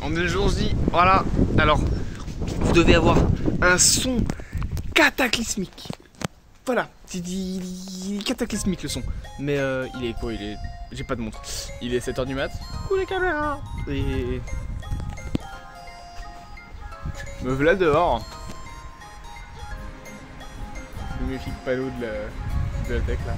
On est le jour J, voilà. Alors, vous devez avoir un son cataclysmique. Voilà, il est cataclysmique le son. Mais il est quoi? J'ai pas de montre. Il est 7h du mat. Coucou les caméras. Et... me voilà dehors. Le magnifique panneau de la tech là.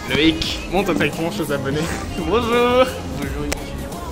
Loïc, monte à ta tronche aux abonnés. Bonjour. Bonjour Loïc. Dis bonjour.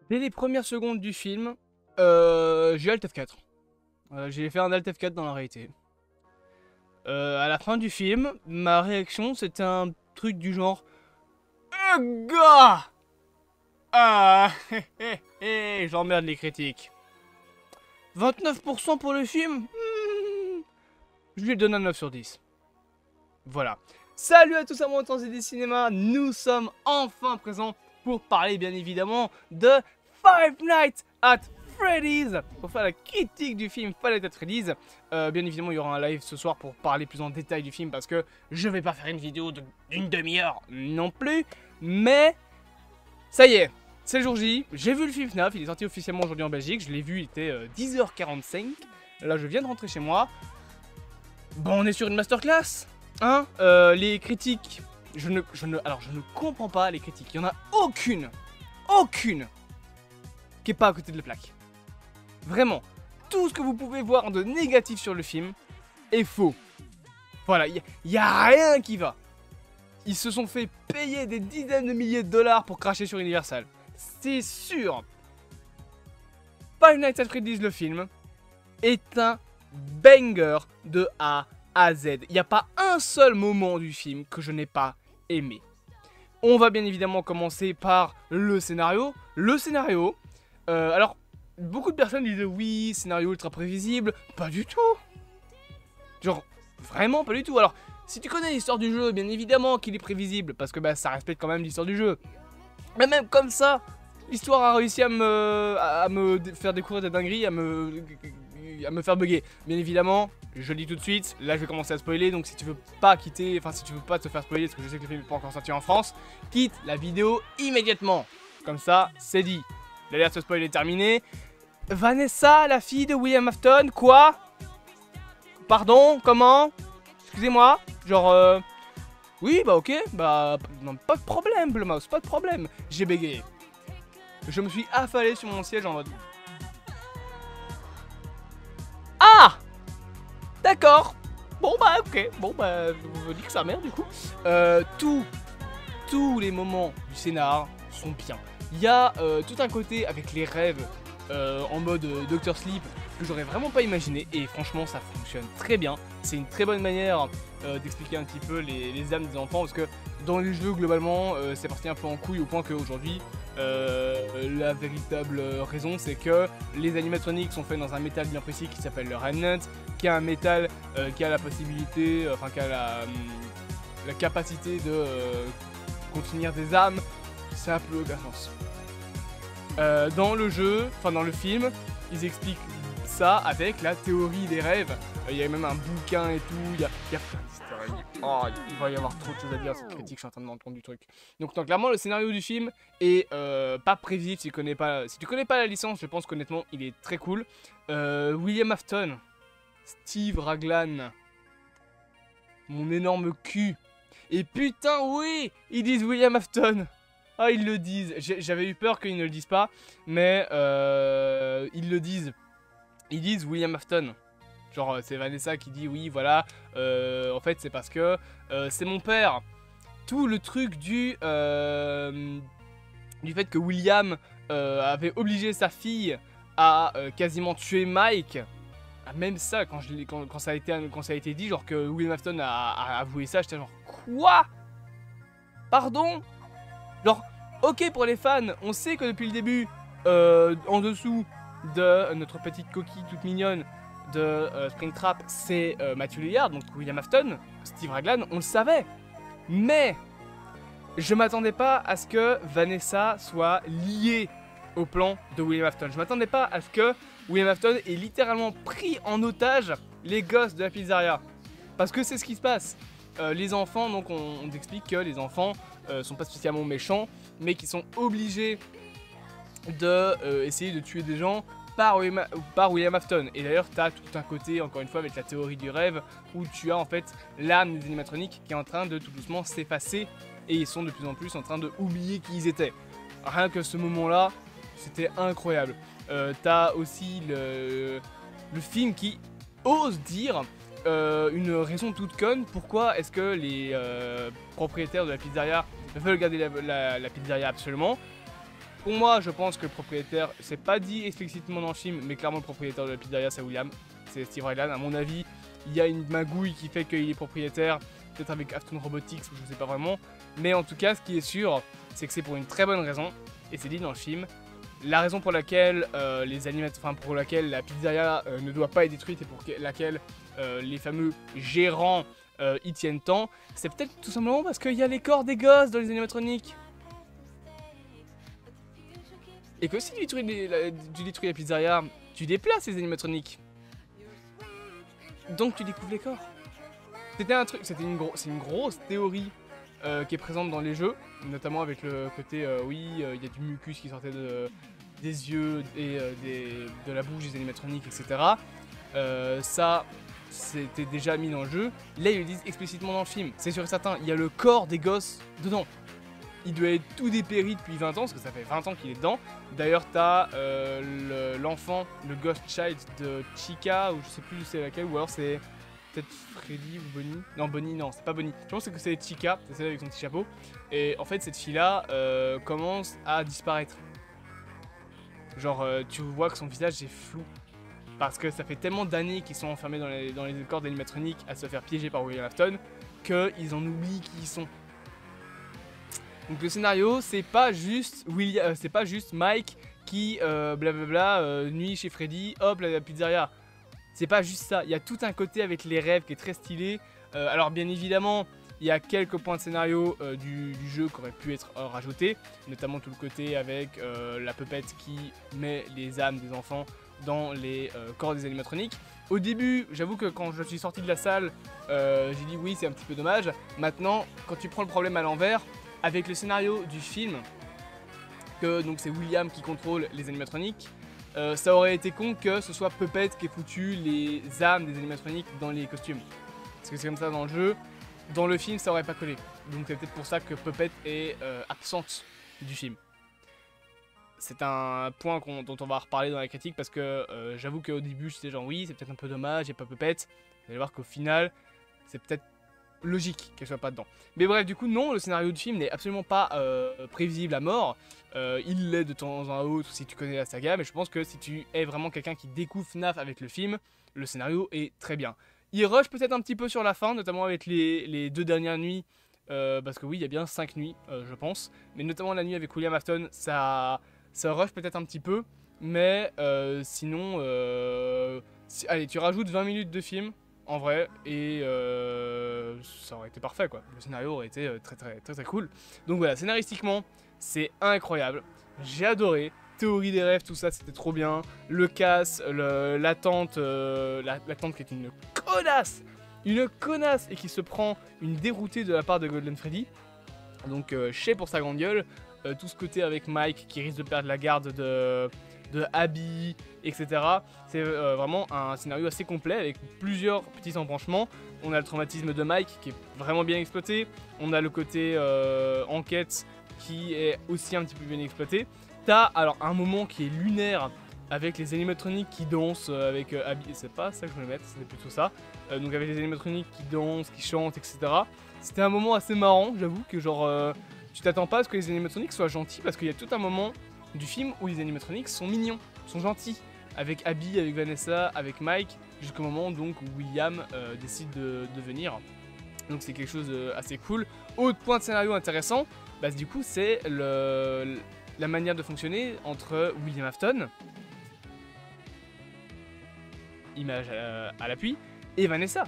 Dès les premières secondes du film, j'ai Alt F4. J'ai fait un Alt F4 dans la réalité. À la fin du film, ma réaction c'était un truc du genre gars. Ah, j'emmerde les critiques. 29% pour le film, je lui donne un 9 sur 10. Voilà. Salut à tous amoureux et des cinémas, nous sommes enfin présents pour parler bien évidemment de Five Nights at Freddy's, pour faire la critique du film Five Nights at Freddy's. Bien évidemment il y aura un live ce soir pour parler plus en détail du film parce que je vais pas faire une vidéo d'une demi-heure non plus. Mais ça y est, c'est le jour J, j'ai vu le film FNAF, il est sorti officiellement aujourd'hui en Belgique, je l'ai vu, il était 10h45. Là je viens de rentrer chez moi. Bon, on est sur une masterclass, hein. Les critiques, je ne comprends pas les critiques, il n'y en a aucune qui est pas à côté de la plaque. Vraiment, tout ce que vous pouvez voir de négatif sur le film est faux. Voilà, il n'y a rien qui va. Ils se sont fait payer des dizaines de milliers de dollars pour cracher sur Universal. C'est sûr. Five Nights at Freddy's, le film, est un banger de A à Z. Il n'y a pas un seul moment du film que je n'ai pas aimé. On va bien évidemment commencer par le scénario. Alors, beaucoup de personnes disent oui, scénario ultra prévisible. Pas du tout. Genre, vraiment pas du tout. Alors, si tu connais l'histoire du jeu, bien évidemment qu'il est prévisible, parce que bah, ça respecte quand même l'histoire du jeu. Mais même comme ça, l'histoire a réussi à me faire découvrir des dingueries, à me faire bugger. Bien évidemment, je le dis tout de suite, là je vais commencer à spoiler, donc si tu veux pas quitter, enfin si tu veux pas te faire spoiler, parce que je sais que le film n'est pas encore sorti en France, quitte la vidéo immédiatement. Comme ça, c'est dit. L'alerte de spoil est terminée. Vanessa, la fille de William Afton, quoi? Pardon, comment? Excusez-moi, genre oui, bah ok, bah non, pas de problème, Blumhouse, pas de problème. J'ai bégayé. Je me suis affalé sur mon siège en mode... Ah! D'accord. Bon bah ok, bon bah vous dites que ça merde du coup. Tous les moments du scénar sont bien. Il y a tout un côté avec les rêves en mode Dr Sleep que j'aurais vraiment pas imaginé et franchement ça fonctionne très bien. C'est une très bonne manière d'expliquer un petit peu les âmes des enfants parce que dans les jeux globalement c'est parti un peu en couille au point qu'aujourd'hui la véritable raison c'est que les animatroniques sont faits dans un métal bien précis qui s'appelle le Remnant, qui a un métal qui a la possibilité, enfin qui a la capacité de contenir des âmes. Ça n'a plus aucun sens. Dans le jeu, enfin dans le film, ils expliquent ça avec la théorie des rêves. Il y a même un bouquin et tout, il y a plein d'histoires. Oh, il va y avoir trop de choses à dire, cette critique, je suis en train de m'entendre du truc. Donc clairement, le scénario du film est pas prévisible si tu connais pas la licence, je pense qu'honnêtement, il est très cool. William Afton, Steve Raglan, mon énorme cul. Et putain, oui, ils disent William Afton. Ah, ils le disent. J'avais eu peur qu'ils ne le disent pas, mais ils le disent. Ils disent William Afton. Genre, c'est Vanessa qui dit oui, voilà. En fait, c'est parce que c'est mon père tout le truc du fait que William avait obligé sa fille à quasiment tuer Mike. Ah, même ça, quand ça a été dit, genre que William Afton a avoué ça, j'étais genre quoi? Pardon? Genre, ok pour les fans, on sait que depuis le début, en dessous de notre petite coquille toute mignonne de Springtrap, c'est Matthew Lillard, donc William Afton, Steve Raglan, on le savait. Mais je m'attendais pas à ce que Vanessa soit liée au plan de William Afton. Je m'attendais pas à ce que William Afton ait littéralement pris en otage les gosses de la pizzeria. Parce que c'est ce qui se passe. Les enfants, donc on explique que les enfants sont pas spécialement méchants, mais qui sont obligés de essayer de tuer des gens par William Afton. Et d'ailleurs, tu as tout un côté, encore une fois, avec la théorie du rêve, où tu as en fait l'âme des animatroniques qui est en train de tout doucement s'effacer, et ils sont de plus en plus en train de oublier qui ils étaient. Rien que ce moment-là, c'était incroyable. T'as aussi le film qui ose dire une raison toute conne pourquoi est-ce que les propriétaires de la pizzeria veulent garder la pizzeria absolument. Pour moi, je pense que le propriétaire, c'est pas dit explicitement dans le film, mais clairement le propriétaire de la pizzeria, c'est William, c'est Steve Raglan. À mon avis, il y a une magouille qui fait qu'il est propriétaire, peut-être avec Afton Robotics, je sais pas vraiment. Mais en tout cas, ce qui est sûr, c'est que c'est pour une très bonne raison, et c'est dit dans le film. La raison pour laquelle pour laquelle la pizzeria ne doit pas être détruite et pour laquelle les fameux gérants y tiennent tant, c'est peut-être tout simplement parce qu'il y a les corps des gosses dans les animatroniques. Et que si tu détruis la pizzeria, tu déplaces les animatroniques. Donc tu découvres les corps. C'est une grosse théorie qui est présente dans les jeux, notamment avec le côté oui, il y a du mucus qui sortait des yeux et de la bouche des animatroniques, etc. Ça, c'était déjà mis dans le jeu. Là, ils le disent explicitement dans le film. C'est sûr et certain, il y a le corps des gosses dedans. Il doit être tout dépéri depuis 20 ans, parce que ça fait 20 ans qu'il est dedans. D'ailleurs, t'as l'enfant, le Ghost Child de Chica, ou je sais plus c'est laquelle, ou alors c'est peut-être Freddy ou Bonnie. Non, Bonnie, non, c'est pas Bonnie. Je pense que c'est Chica, c'est celle avec son petit chapeau. Et en fait, cette fille-là commence à disparaître. Genre, tu vois que son visage est flou. Parce que ça fait tellement d'années qu'ils sont enfermés dans les corps d'animatroniques à se faire piéger par William Afton, qu'ils en oublient qui ils sont. Donc le scénario, c'est pas juste Mike qui nuit chez Freddy, hop la pizzeria. C'est pas juste ça, il y a tout un côté avec les rêves qui est très stylé. Alors bien évidemment, il y a quelques points de scénario du jeu qui auraient pu être rajoutés, notamment tout le côté avec la pupette qui met les âmes des enfants dans les corps des animatroniques. Au début, j'avoue que quand je suis sorti de la salle, j'ai dit oui, c'est un petit peu dommage. Maintenant, quand tu prends le problème à l'envers, avec le scénario du film, que donc c'est William qui contrôle les animatroniques, ça aurait été con que ce soit Puppet qui ait foutu les âmes des animatroniques dans les costumes. Parce que c'est comme ça dans le jeu. Dans le film, ça aurait pas collé. Donc c'est peut-être pour ça que Puppet est absente du film. C'est un point dont on va reparler dans la critique parce que j'avoue qu'au début j'étais genre oui, c'est peut-être un peu dommage, il n'y a pas Puppet. Vous allez voir qu'au final, c'est peut-être logique qu'elle soit pas dedans. Mais bref, du coup, non, le scénario du film n'est absolument pas prévisible à mort. Il l'est de temps en autre si tu connais la saga, mais je pense que si tu es vraiment quelqu'un qui découvre FNAF avec le film, le scénario est très bien. Il rush peut-être un petit peu sur la fin, notamment avec les 2 dernières nuits, parce que oui, il y a bien 5 nuits, je pense. Mais notamment la nuit avec William Afton, ça rush peut-être un petit peu, mais sinon, allez, tu rajoutes 20 minutes de film, en vrai, et ça aurait été parfait quoi. Le scénario aurait été très cool. Donc voilà, scénaristiquement, c'est incroyable. J'ai adoré. Théorie des rêves, tout ça, c'était trop bien. Le casse, la tante qui est une connasse et qui se prend une déroutée de la part de Golden Freddy. Donc chez pour sa grande gueule. Tout ce côté avec Mike qui risque de perdre la garde de Abby, etc. C'est vraiment un scénario assez complet avec plusieurs petits embranchements. On a le traumatisme de Mike qui est vraiment bien exploité. On a le côté enquête qui est aussi un petit peu bien exploité. T'as alors un moment qui est lunaire avec les animatroniques qui dansent avec Abby. C'est pas ça que je voulais mettre, c'était plutôt ça. Donc avec les animatroniques qui dansent, qui chantent, etc. C'était un moment assez marrant, j'avoue, que genre, tu t'attends pas à ce que les animatroniques soient gentils, parce qu'il y a tout un moment du film où les animatroniques sont mignons, sont gentils. Avec Abby, avec Vanessa, avec Mike, jusqu'au moment donc où William décide de venir. Donc c'est quelque chose assez cool. Autre point de scénario intéressant, bah, du coup c'est la manière de fonctionner entre William Afton, image à l'appui, et Vanessa.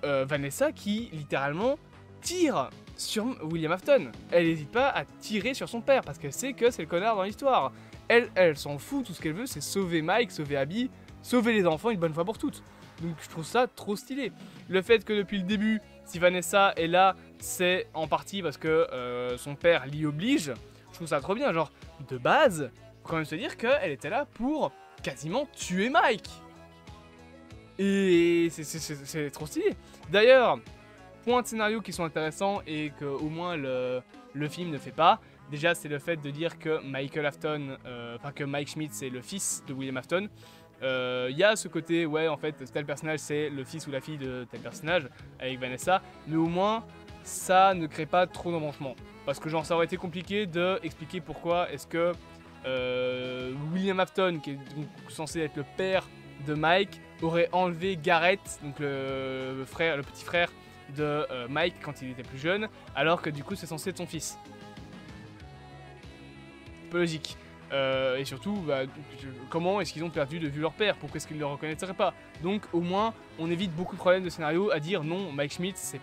Vanessa qui littéralement tire sur William Afton. Elle n'hésite pas à tirer sur son père parce qu'elle sait que c'est le connard dans l'histoire. Elle s'en fout, tout ce qu'elle veut c'est sauver Mike, sauver Abby, sauver les enfants une bonne fois pour toutes. Donc je trouve ça trop stylé. Le fait que depuis le début, si Vanessa est là, c'est en partie parce que son père l'y oblige. Je trouve ça trop bien, genre de base, faut quand même se dire qu'elle était là pour quasiment tuer Mike. Et c'est trop stylé. D'ailleurs, points de scénario qui sont intéressants et que au moins le film ne fait pas. Déjà, c'est le fait de dire que Michael Afton, que Mike Schmidt c'est le fils de William Afton. Il y a ce côté, ouais, en fait, tel personnage c'est le fils ou la fille de tel personnage avec Vanessa, mais au moins ça ne crée pas trop d'embranchement. Parce que genre ça aurait été compliqué d'expliquer pourquoi est-ce que William Afton, qui est donc censé être le père de Mike, aurait enlevé Garrett, donc le petit frère de Mike quand il était plus jeune, alors que du coup c'est censé être son fils. Peu logique. Et surtout, bah, comment est-ce qu'ils ont perdu de vue leur père? Pourquoi est-ce qu'ils ne le reconnaîtraient pas? Donc au moins, on évite beaucoup de problèmes de scénario à dire non, Mike Schmidt, c'est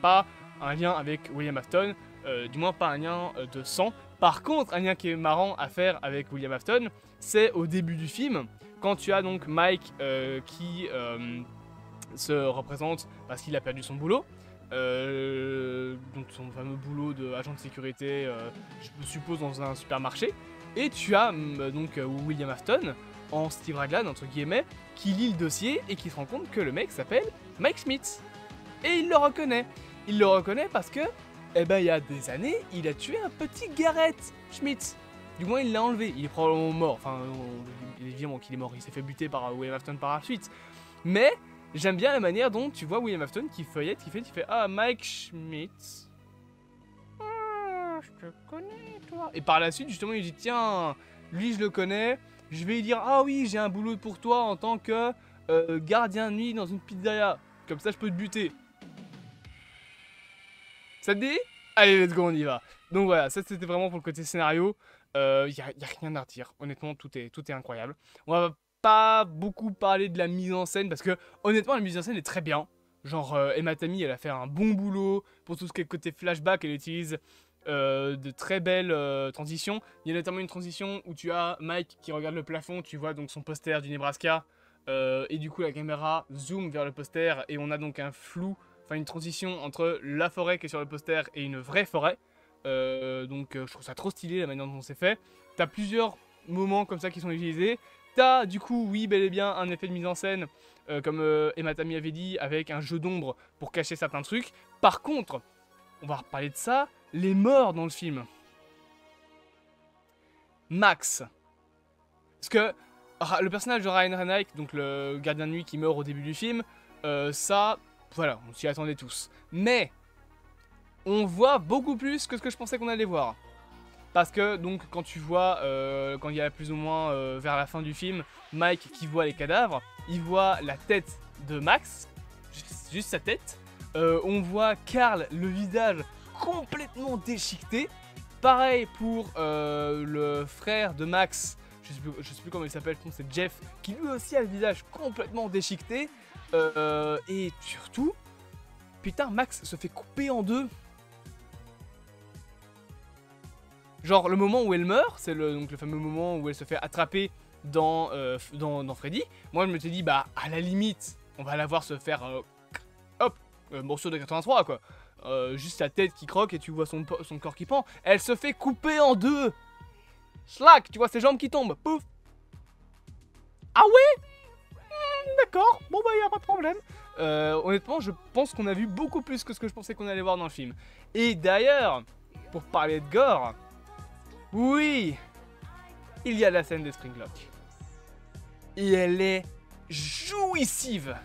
pas un lien avec William Afton, du moins pas un lien de sang. Par contre, un lien qui est marrant à faire avec William Afton, c'est au début du film, quand tu as donc Mike qui se représente parce qu'il a perdu son boulot. Donc son fameux boulot d'agent de sécurité, je suppose dans un supermarché. Et tu as donc William Afton en Steve Raglan entre guillemets qui lit le dossier et qui se rend compte que le mec s'appelle Mike Schmidt. Et il le reconnaît. Il le reconnaît parce que, eh ben, il y a des années, il a tué un petit Garrett Schmidt. Du moins, il l'a enlevé. Il est probablement mort. Enfin, évidemment qu'il est mort. Il s'est fait buter par William Afton par la suite. Mais j'aime bien la manière dont tu vois William Afton qui feuillette, qui fait ah, Mike Schmidt. Ah, je te connais, toi. Et par la suite, justement, il dit tiens, lui, je le connais. Je vais lui dire ah oui, j'ai un boulot pour toi en tant que gardien de nuit dans une pizzeria. Comme ça, je peux te buter. Ça te dit? Allez, let's go, on y va. Donc voilà, ça c'était vraiment pour le côté scénario. Y a rien à redire. Honnêtement, tout est incroyable. On va pas beaucoup parler de la mise en scène parce que honnêtement, la mise en scène est très bien. Genre, Emma Tammy, elle a fait un bon boulot pour tout ce qui est côté flashback. Elle utilise de très belles transitions. Il y a notamment une transition où tu as Mike qui regarde le plafond. Tu vois donc son poster du Nebraska. Et du coup, la caméra zoome vers le poster et on a donc un flou. Enfin, une transition entre la forêt qui est sur le poster et une vraie forêt. Donc je trouve ça trop stylé la manière dont c'est fait. T'as plusieurs moments comme ça qui sont utilisés. T'as du coup, oui, bel et bien, un effet de mise en scène, comme Emma Tammy avait dit, avec un jeu d'ombre pour cacher certains trucs. Par contre, on va reparler de ça, les morts dans le film. Max. Parce que le personnage de Ryan Rennick, donc le gardien de nuit qui meurt au début du film, ça... Voilà, on s'y attendait tous. Mais, on voit beaucoup plus que ce que je pensais qu'on allait voir. Parce que, donc, quand tu vois, quand il y a plus ou moins vers la fin du film, Mike qui voit les cadavres, il voit la tête de Max, juste sa tête. On voit Carl, le visage complètement déchiqueté. Pareil pour le frère de Max, je sais plus comment il s'appelle, c'est Jeff, qui lui aussi a le visage complètement déchiqueté. Et surtout, putain, Max se fait couper en deux. Genre, le moment où elle meurt, c'est donc le fameux moment où elle se fait attraper dans Freddy. Moi, je me suis dit, bah, à la limite, on va la voir se faire, hop, morceau de 83, quoi. Juste sa tête qui croque et tu vois son corps qui pend. Elle se fait couper en deux. Slack, tu vois ses jambes qui tombent. Pouf. Ah ouais? D'accord, bon bah y a pas de problème. Honnêtement, je pense qu'on a vu beaucoup plus que ce que je pensais qu'on allait voir dans le film. Et d'ailleurs, pour parler de gore, oui, il y a la scène de Springlock. Et elle est jouissive.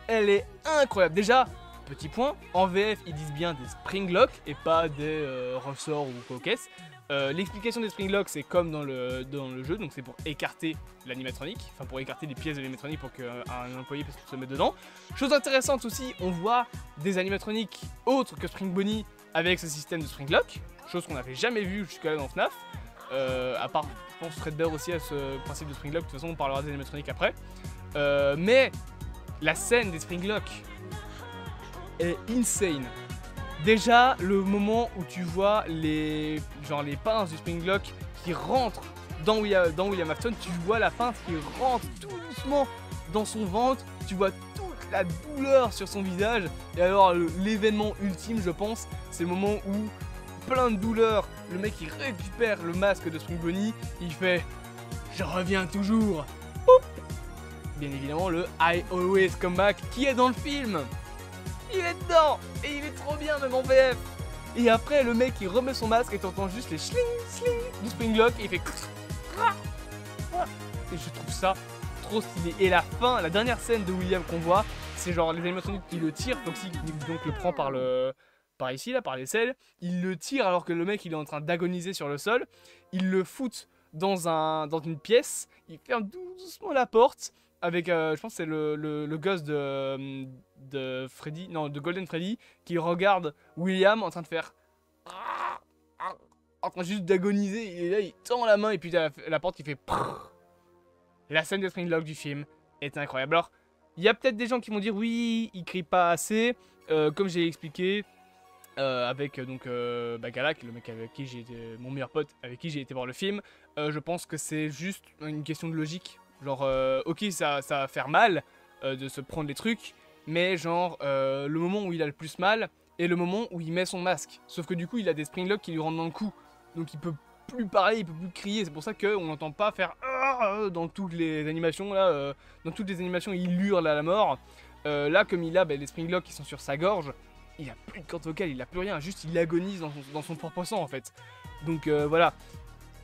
Elle est incroyable. Déjà, petit point, en VF ils disent bien des Springlock et pas des ressorts ou coquesses. L'explication des Springlock c'est comme dans le jeu, donc c'est pour écarter l'animatronique, enfin pour écarter les pièces de l'animatronique pour qu'un employé puisse se mettre dedans. Chose intéressante aussi, on voit des animatroniques autres que Spring Bonnie avec ce système de Springlock, chose qu'on n'avait jamais vu jusqu'à là dans FNAF. À part, je pense, Fredbear aussi a ce principe de Springlock, de toute façon on parlera des animatroniques après. Mais la scène des Springlock est insane. Déjà, le moment où tu vois les pinces du Springlock qui rentrent dans William Afton, tu vois la pince qui rentre tout doucement dans son ventre, tu vois toute la douleur sur son visage. Et alors, l'événement ultime, je pense, c'est le moment où, plein de douleur, le mec il récupère le masque de Spring Bonnie, il fait « Je reviens toujours !» Bien évidemment, le « I always come back » qui est dans le film. Il est dedans et il est trop bien même en VF. Et après le mec il remet son masque et t'entends juste les schling schling du Springlock et il fait et je trouve ça trop stylé. Et la fin, la dernière scène de William qu'on voit, c'est genre les animatroniques qui le tirent, Toxic donc le prend par ici là, par l'aisselle, il le tire alors que le mec il est en train d'agoniser sur le sol, il le fout dans une pièce, il ferme doucement la porte. Avec, je pense que c'est le gosse de Freddy, non, de Golden Freddy, qui regarde William en train de faire... en train juste d'agoniser, et là il tend la main et puis la porte qui fait... La scène de Springlock du film est incroyable. Alors, il y a peut-être des gens qui vont dire, oui, il crie pas assez, comme j'ai expliqué, avec donc Galak, le mec avec qui j'ai été, mon meilleur pote, avec qui j'ai été voir le film, je pense que c'est juste une question de logique. Genre, ok, ça va faire mal de se prendre les trucs, mais genre, le moment où il a le plus mal est le moment où il met son masque. Sauf que du coup, il a des Springlock qui lui rentrent dans le cou. Donc il peut plus parler, il peut plus crier. C'est pour ça qu'on n'entend pas faire dans toutes les animations. Là, dans toutes les animations, il hurle à la mort. Là, comme il a les Springlock qui sont sur sa gorge, il a plus de corde vocale, il a plus rien. Juste, il agonise dans son propre sang, en fait. Donc voilà.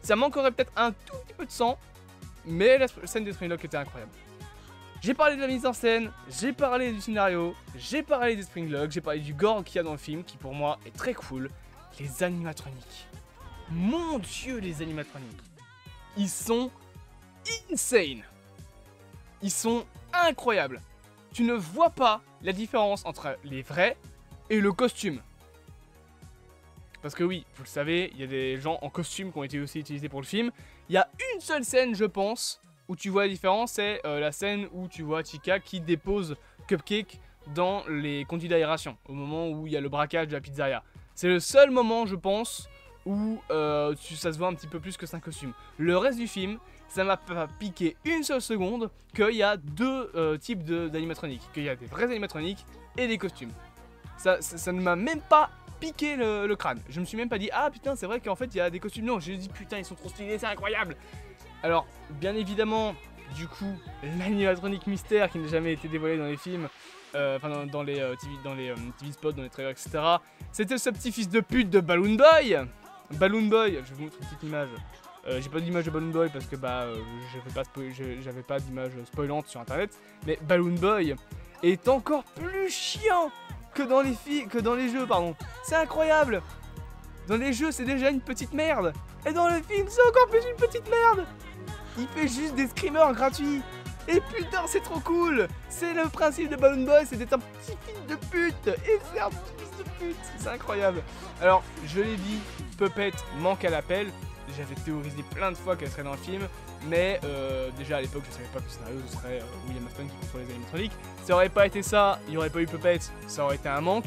Ça manquerait peut-être un tout petit peu de sang. Mais la scène des Springlock était incroyable. J'ai parlé de la mise en scène, j'ai parlé du scénario, j'ai parlé des Springlock, j'ai parlé du gore qu'il y a dans le film, qui pour moi est très cool. Les animatroniques. Mon dieu, les animatroniques. Ils sont insane. Ils sont incroyables. Tu ne vois pas la différence entre les vrais et le costume. Parce que oui, vous le savez, il y a des gens en costume qui ont été aussi utilisés pour le film. Il y a une seule scène, je pense, où tu vois la différence, c'est la scène où tu vois Chica qui dépose Cupcake dans les conduits d'aération, au moment où il y a le braquage de la pizzeria. C'est le seul moment, je pense, où ça se voit un petit peu plus que c'est un costume. Le reste du film, ça m'a pas piqué une seule seconde qu'il y a deux types d'animatroniques. Qu'il y a des vrais animatroniques et des costumes. Ça ne m'a même pas piqué le crâne. Je me suis même pas dit, ah putain, c'est vrai qu'en fait il y a des costumes. Non, j'ai dit, putain, ils sont trop stylés, c'est incroyable. Alors, bien évidemment, du coup, l'animatronique mystère qui n'a jamais été dévoilé dans les films, enfin dans les TV spots, dans les trailers, etc. C'était ce petit fils de pute de Balloon Boy. Balloon Boy, je vais vous montrer une petite image. J'ai pas d'image de Balloon Boy parce que j'avais pas d'image spoilante sur internet. Mais Balloon Boy est encore plus chiant que dans les jeux, pardon. C'est incroyable. Dans les jeux, c'est déjà une petite merde. Et dans le film, c'est encore plus une petite merde. Il fait juste des screamers gratuits. Et putain, c'est trop cool. C'est le principe de Balloon Boy, c'est d'être un petit fils de pute. Et c'est un petit fils de pute. C'est incroyable. Alors, je l'ai dit, Puppet manque à l'appel. J'avais théorisé plein de fois qu'elle serait dans le film. Mais déjà à l'époque, je savais pas que le scénario ce serait William Afton qui contrôle les animatroniques. Ça aurait pas été ça, il n'y aurait pas eu Puppet, ça aurait été un manque.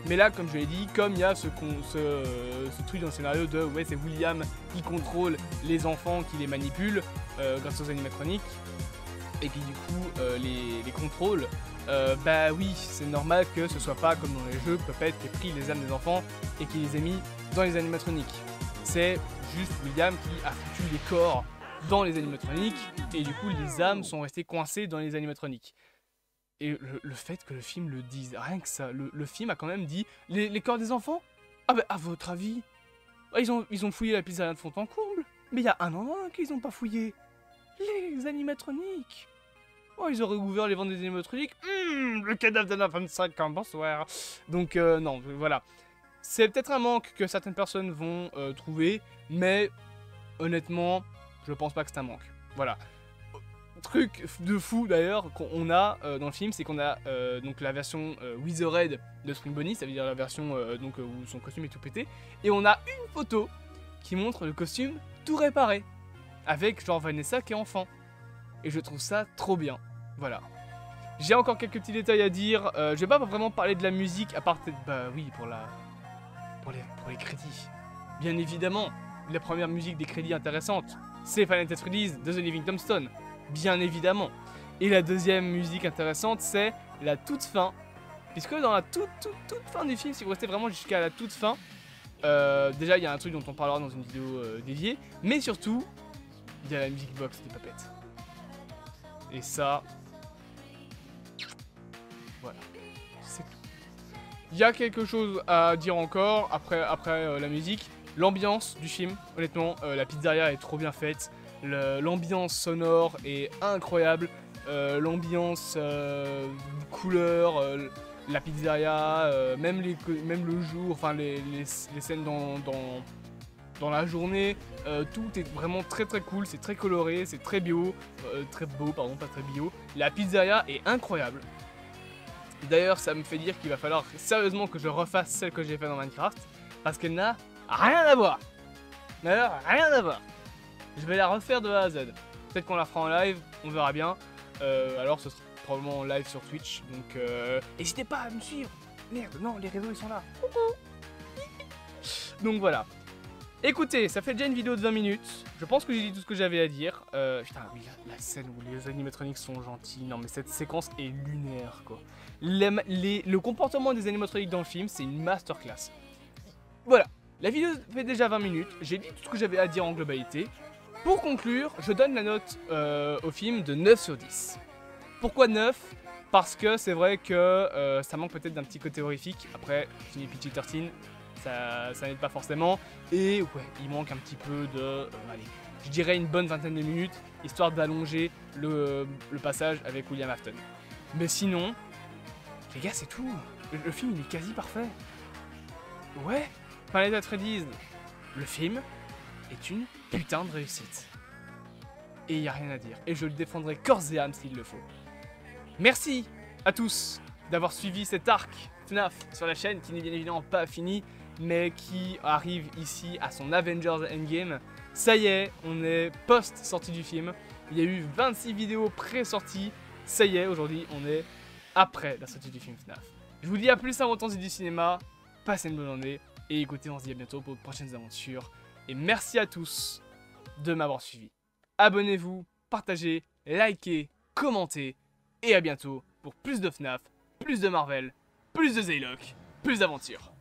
Mais là, comme je l'ai dit, comme il y a ce truc dans le scénario de ouais, c'est William qui contrôle les enfants, qui les manipule grâce aux animatroniques, et qui du coup les contrôle, bah oui, c'est normal que ce soit pas comme dans les jeux, Puppet qui ait pris les âmes des enfants et qui les ait mis dans les animatroniques. C'est juste William qui a foutu les corps dans les animatroniques, et du coup les âmes sont restées coincées dans les animatroniques. Et le fait que le film le dise, rien que ça, le film a quand même dit les corps des enfants. Ah bah à votre avis, ils ont fouillé la pizzeria de Fontaine-Comble, mais il y a un endroit qu'ils n'ont pas fouillé, les animatroniques. Oh, ils auraient ouvert les ventes des animatroniques. Le cadavre d'Anna 25 ans, bonsoir. Donc, non, voilà. C'est peut-être un manque que certaines personnes vont trouver, mais honnêtement, je pense pas que c'est un manque. Voilà. Truc de fou d'ailleurs qu'on a dans le film, c'est qu'on a donc la version Wizarded de Spring Bonnie, ça veut dire la version donc, où son costume est tout pété, et on a une photo qui montre le costume tout réparé, avec genre Vanessa qui est enfant. Et je trouve ça trop bien. Voilà. J'ai encore quelques petits détails à dire. Je vais pas vraiment parler de la musique, à part peut-être, bah oui, pour les crédits. Bien évidemment, la première musique des crédits intéressante, c'est Final Fantasy Release de The Living Tombstone. Bien évidemment. Et la deuxième musique intéressante, c'est la toute fin. Puisque dans la toute fin du film, si vous restez vraiment jusqu'à la toute fin, déjà il y a un truc dont on parlera dans une vidéo dédiée, mais surtout, il y a la music box des papettes. Et ça, voilà, c'est tout. Il y a quelque chose à dire encore après la musique. L'ambiance du film, honnêtement, la pizzeria est trop bien faite. L'ambiance sonore est incroyable. L'ambiance couleur, la pizzeria, même le jour, enfin les scènes dans la journée, tout est vraiment très cool, c'est très coloré, c'est très beau, pardon, pas très bio. La pizzeria est incroyable. D'ailleurs, ça me fait dire qu'il va falloir sérieusement que je refasse celle que j'ai fait dans Minecraft, parce qu'elle n'a rien à voir. D'ailleurs, rien à voir. Je vais la refaire de A à Z. Peut-être qu'on la fera en live, on verra bien. Alors ce sera probablement en live sur Twitch, donc n'hésitez pas à me suivre. Merde, non, les réseaux ils sont là. Donc voilà. Écoutez, ça fait déjà une vidéo de 20 minutes. Je pense que j'ai dit tout ce que j'avais à dire. Putain, oui, la scène où les animatroniques sont gentils. Non, mais cette séquence est lunaire, quoi. Le comportement des animatroniques dans le film, c'est une masterclass. Voilà. La vidéo fait déjà 20 minutes. J'ai dit tout ce que j'avais à dire en globalité. Pour conclure, je donne la note au film de 9 sur 10. Pourquoi 9 ? Parce que c'est vrai que ça manque peut-être d'un petit côté horrifique. Après, film PG-13, ça n'aide pas forcément. Et ouais, il manque un petit peu de... allez, je dirais une bonne vingtaine de minutes, histoire d'allonger le passage avec William Afton. Mais sinon, les gars, c'est tout. Le film, il est quasi parfait. Ouais, Final Fantasy, le film est une putain de réussite. Et il n'y a rien à dire. Et je le défendrai corps et âme s'il le faut. Merci à tous d'avoir suivi cet arc FNAF sur la chaîne, qui n'est bien évidemment pas fini, mais qui arrive ici à son Avengers Endgame. Ça y est, on est post-sortie du film. Il y a eu 26 vidéos pré-sorties. Ça y est, aujourd'hui, on est après la sortie du film FNAF. Je vous dis à plus à mon temps du cinéma. Passez une bonne journée. Et écoutez, on se dit à bientôt pour de prochaines aventures. Et merci à tous de m'avoir suivi. Abonnez-vous, partagez, likez, commentez. Et à bientôt pour plus de FNAF, plus de Marvel, plus de Zaylock, plus d'aventures.